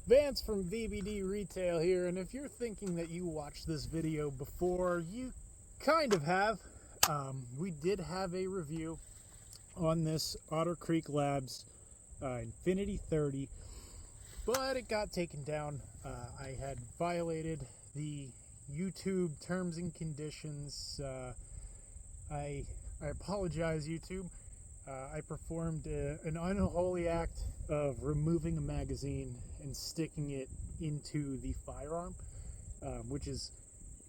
Vance from Vbd-Retail here, and if you're thinking that you watched this video before, you kind of have. We did have a review on this Otter Labs Infinity 30, but it got taken down. I had violated the YouTube terms and conditions. I apologize, YouTube. I performed an unholy act of removing a magazine and sticking it into the firearm, which is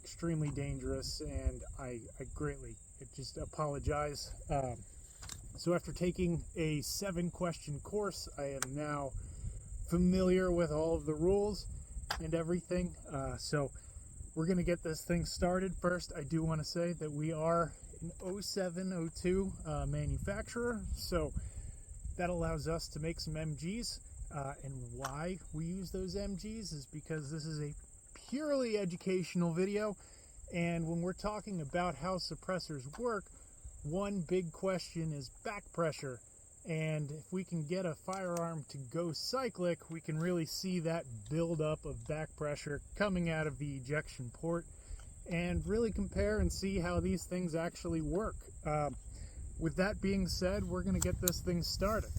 extremely dangerous, and I greatly just apologize. So after taking a 7-question course, I am now familiar with all of the rules and everything. So we're going to get this thing started. First, I do want to say that we are an 0702 manufacturer, so that allows us to make some MGs, and why we use those MGs is because this is a purely educational video, and when we're talking about how suppressors work, one big question is back pressure, and if we can get a firearm to go cyclic, we can really see that buildup of back pressure coming out of the ejection port and really compare and see how these things actually work. With that being said, we're going to get this thing started.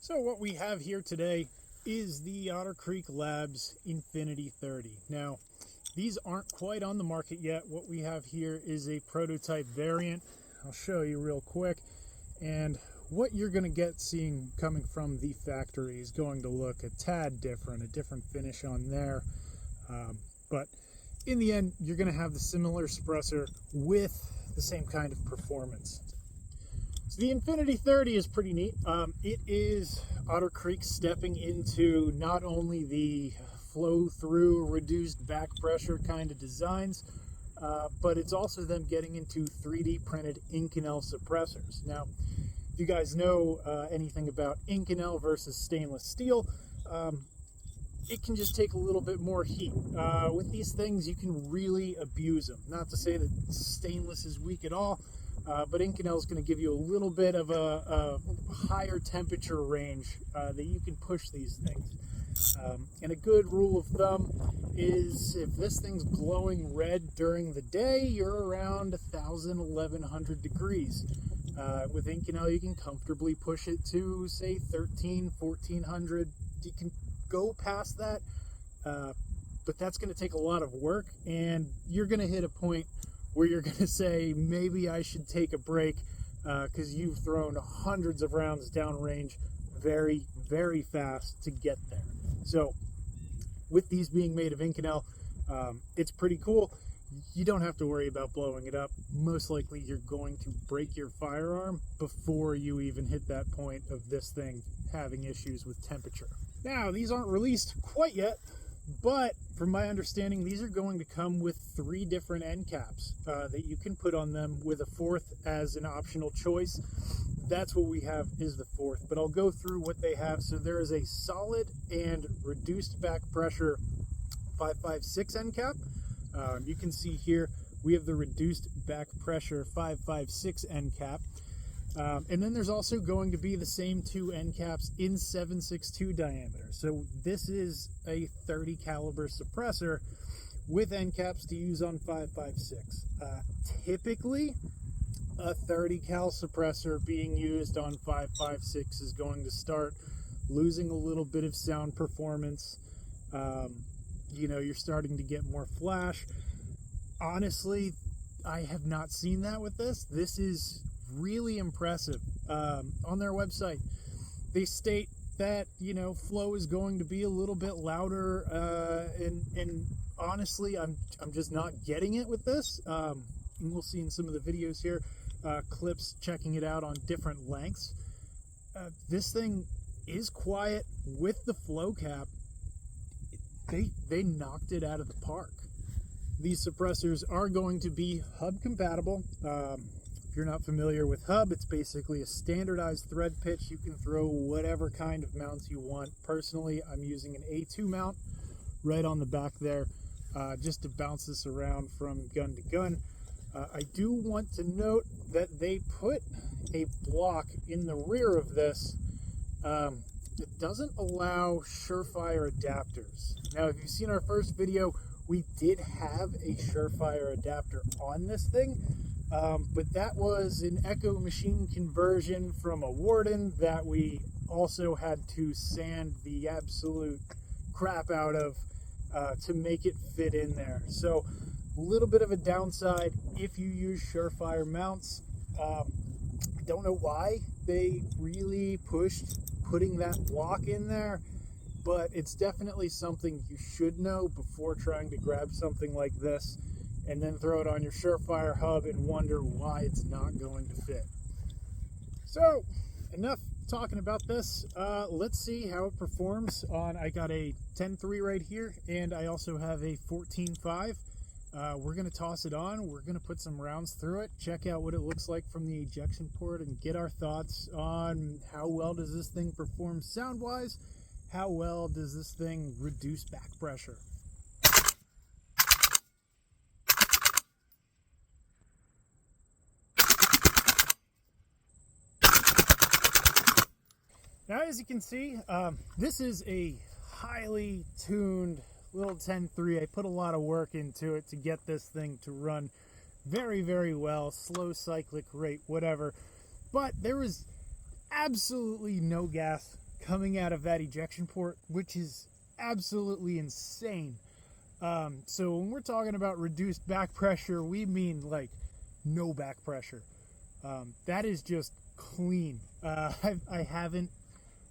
So what we have here today is the Otter Labs Infinity 30. Now, these aren't quite on the market yet. What we have here is a prototype variant. I'll show you real quick. And what you're going to get seeing coming from the factory is going to look a tad different, a different finish on there. But in the end, you're going to have the similar suppressor with the same kind of performance. So the Infinity 30 is pretty neat. It is Otter Creek stepping into not only the flow-through, reduced back pressure kind of designs, but it's also them getting into 3D printed Inconel suppressors. Now, if you guys know anything about Inconel versus stainless steel, it can just take a little bit more heat. With these things, you can really abuse them. Not to say that stainless is weak at all, but Inconel is going to give you a little bit of a higher temperature range that you can push these things. And a good rule of thumb is if this thing's glowing red during the day, you're around 1,000, 1,100 degrees. With Inconel, you can comfortably push it to, say, 1,300, 1,400. You can go past that, but that's going to take a lot of work, and you're going to hit a point where you're going to say, maybe I should take a break, because you've thrown hundreds of rounds downrange very, very fast to get there. So, with these being made of Inconel, it's pretty cool. You don't have to worry about blowing it up. Most likely you're going to break your firearm before you even hit that point of this thing having issues with temperature. Now, these aren't released quite yet, but from my understanding, these are going to come with 3 different end caps that you can put on them, with a 4th as an optional choice. That's what we have, is the 4th, but I'll go through what they have. So there is a solid and reduced back pressure 5.56 end cap. You can see here we have the reduced back pressure 5.56 end cap, and then there's also going to be the same 2 end caps in 7.62 diameter. So this is a 30 caliber suppressor with end caps to use on 5.56. Typically, a 30 cal suppressor being used on 5.56 is going to start losing a little bit of sound performance. You know, you're starting to get more flash. Honestly, I have not seen that with this. This is really impressive. On their website, they state that, you know, flow is going to be a little bit louder, and honestly, I'm just not getting it with this. And we'll see in some of the videos here, clips checking it out on different lengths. This thing is quiet with the flow cap. They knocked it out of the park. These suppressors are going to be hub compatible. If you're not familiar with hub, it's basically a standardized thread pitch. You can throw whatever kind of mounts you want. Personally, I'm using an A2 mount right on the back there, just to bounce this around from gun to gun. I do want to note that they put a block in the rear of this that doesn't allow Surefire adapters. Now, if you've seen our first video, we did have a Surefire adapter on this thing, but that was an Echo machine conversion from a Warden that we also had to sand the absolute crap out of to make it fit in there. So a little bit of a downside if you use Surefire mounts. I don't know why they really pushed putting that block in there, but it's definitely something you should know before trying to grab something like this and then throw it on your Surefire hub and wonder why it's not going to fit. So enough talking about this. Let's see how it performs on, I got a 10.3 right here, and I also have a 14.5. We're going to toss it on. We're going to put some rounds through it, check out what it looks like from the ejection port, and get our thoughts on how well does this thing perform sound-wise, how well does this thing reduce back pressure. Now, as you can see, this is a highly tuned little 10.3. I put a lot of work into it to get this thing to run very, very well, slow cyclic rate, whatever. But there was absolutely no gas coming out of that ejection port, which is absolutely insane. So when we're talking about reduced back pressure, we mean like no back pressure. That is just clean. I haven't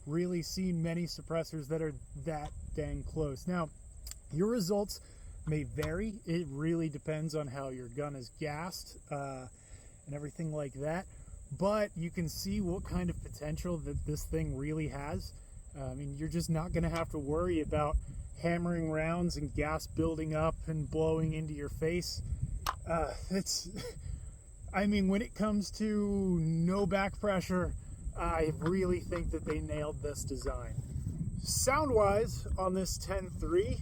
really seen many suppressors that are that dang close. Now, your results may vary. It really depends on how your gun is gassed and everything like that. But you can see what kind of potential that this thing really has. I mean, you're just not going to have to worry about hammering rounds and gas building up and blowing into your face. I mean, when it comes to no back pressure, I really think that they nailed this design. Sound-wise, on this 10.3,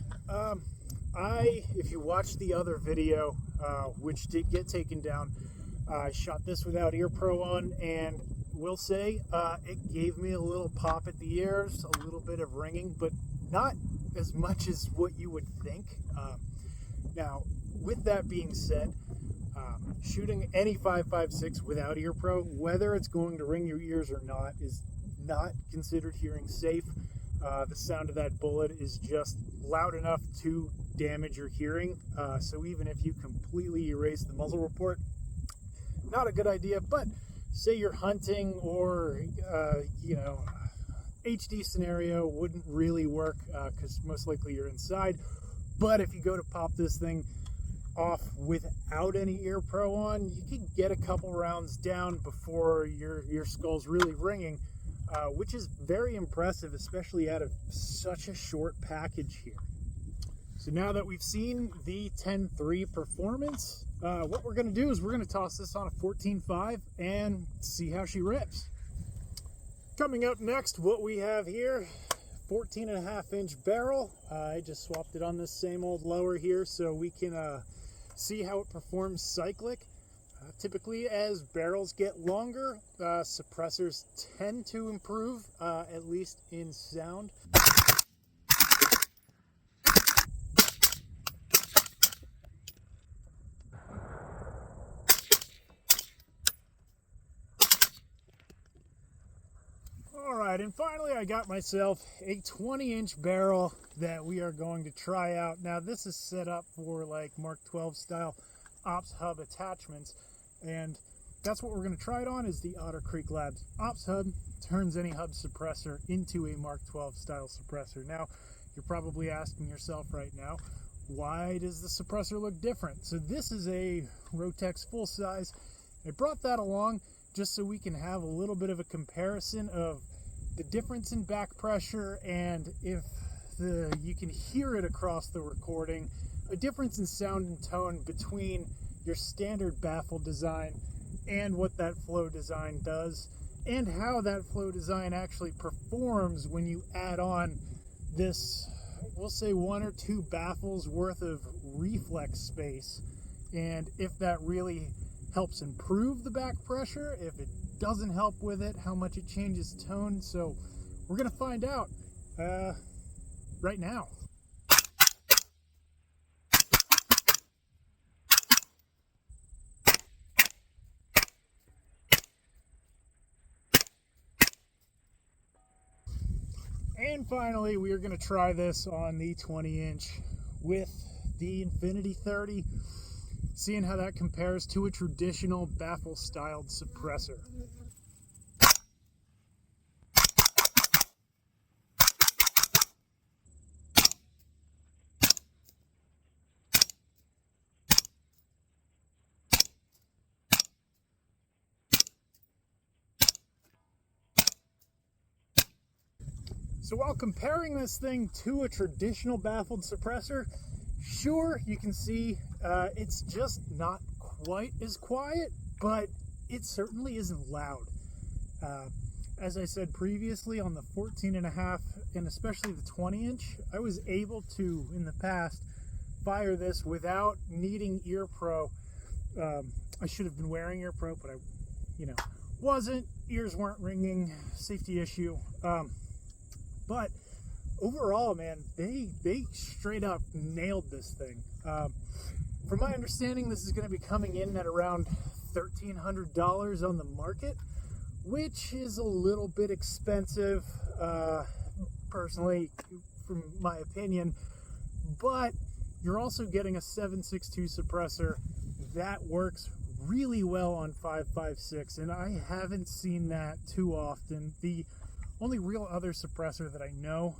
if you watched the other video, which did get taken down, I shot this without ear pro on, and will say it gave me a little pop at the ears, a little bit of ringing, but not as much as what you would think. Now, with that being said, shooting any 5.56 without ear pro, whether it's going to ring your ears or not, is not considered hearing safe. The sound of that bullet is just loud enough to damage your hearing. So even if you completely erase the muzzle report, not a good idea. But say you're hunting or, HD scenario wouldn't really work because most likely you're inside. But if you go to pop this thing off without any ear pro on, you can get a couple rounds down before your skull's really ringing, which is very impressive, especially out of such a short package here. So now that we've seen the 10.3 performance, what we're going to do is we're going to toss this on a 14.5 and see how she rips. Coming up next, what we have here, 14.5-inch barrel. I just swapped it on this same old lower here so we can see how it performs cyclic. Typically, as barrels get longer, suppressors tend to improve, at least in sound. Alright, and finally I got myself a 20-inch barrel that we are going to try out. Now, this is set up for like Mark 12 style ops hub attachments, and that's what we're going to try it on, is the Otter Creek Labs ops hub. Turns any hub suppressor into a Mark 12 style suppressor. Now, you're probably asking yourself right now, why does the suppressor look different? So this is a Rotex full size. I brought that along just so we can have a little bit of a comparison of the difference in back pressure, and if you can hear it across the recording, a difference in sound and tone between your standard baffle design and what that flow design does, and how that flow design actually performs when you add on this, we'll say 1 or 2 baffles worth of reflex space and if that really helps improve the back pressure, if it doesn't help with it, how much it changes tone. So we're gonna find out right now. And finally, we are going to try this on the 20-inch with the Infinity 30, seeing how that compares to a traditional baffle-styled suppressor. So while comparing this thing to a traditional baffled suppressor, sure, you can see it's just not quite as quiet, but it certainly isn't loud. As I said previously, on the 14.5 and especially the 20-inch, I was able to, in the past, fire this without needing ear pro. I should have been wearing ear pro, but I, wasn't. Ears weren't ringing. Safety issue. But overall, man, they straight up nailed this thing. From my understanding, this is going to be coming in at around $1,300 on the market, which is a little bit expensive, personally, from my opinion. But you're also getting a 7.62 suppressor that works really well on 5.56, and I haven't seen that too often. The only real other suppressor that I know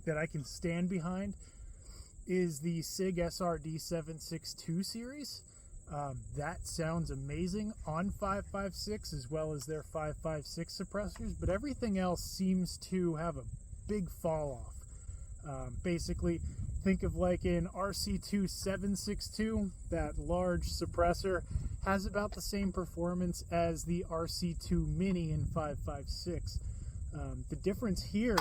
that I can stand behind is the SIG SRD 762 series. That sounds amazing on 5.56 as well as their 5.56 suppressors, but everything else seems to have a big fall off. Basically, think of like an RC2 762, that large suppressor has about the same performance as the RC2 Mini in 5.56. The difference here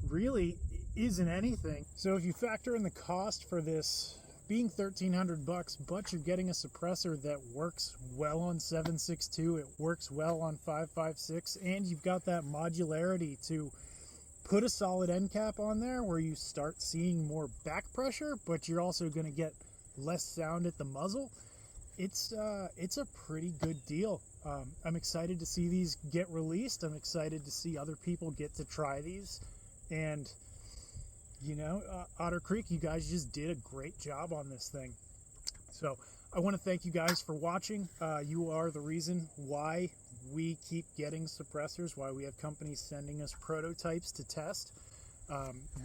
really isn't anything. So if you factor in the cost for this being $1,300, but you're getting a suppressor that works well on 7.62, it works well on 5.56, and you've got that modularity to put a solid end cap on there where you start seeing more back pressure, but you're also going to get less sound at the muzzle. It's a pretty good deal. I'm excited to see these get released. I'm excited to see other people get to try these. And, Otter Creek, you guys just did a great job on this thing. So I want to thank you guys for watching. You are the reason why we keep getting suppressors, why we have companies sending us prototypes to test.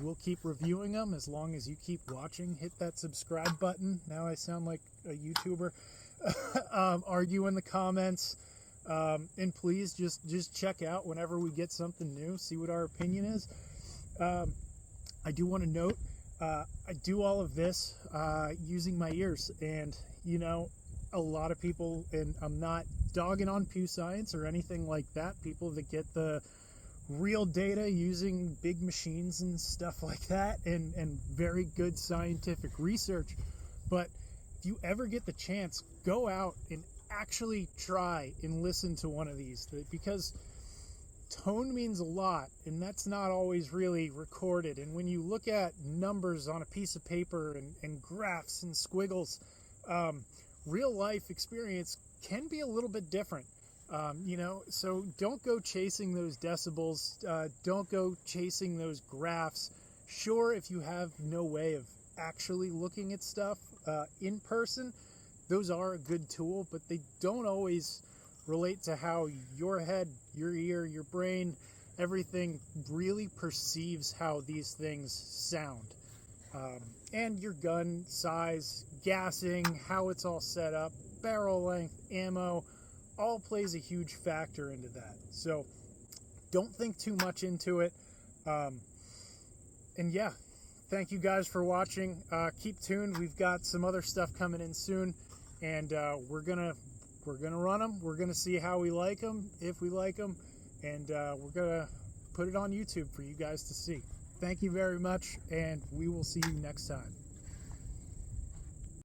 We'll keep reviewing them as long as you keep watching. Hit that subscribe button. Now I sound like a YouTuber. Argue in the comments. And please just check out whenever we get something new, see what our opinion is. I do want to note, I do all of this using my ears, and a lot of people, and I'm not dogging on Pew Science or anything like that, people that get the real data using big machines and stuff like that, and very good scientific research. But if you ever get the chance, go out and actually try and listen to one of these, because tone means a lot, and that's not always really recorded. And when you look at numbers on a piece of paper and graphs and squiggles, real life experience can be a little bit different. So don't go chasing those decibels, don't go chasing those graphs. Sure, if you have no way of actually looking at stuff in person, those are a good tool, but they don't always relate to how your head, your ear, your brain, everything really perceives how these things sound. And your gun size, gassing, how it's all set up, barrel length, ammo, all plays a huge factor into that. So don't think too much into it. And yeah, thank you guys for watching. Keep tuned. We've got some other stuff coming in soon, and we're gonna run them. We're gonna see how we like them, if we like them, and we're gonna put it on YouTube for you guys to see. Thank you very much, and we will see you next time.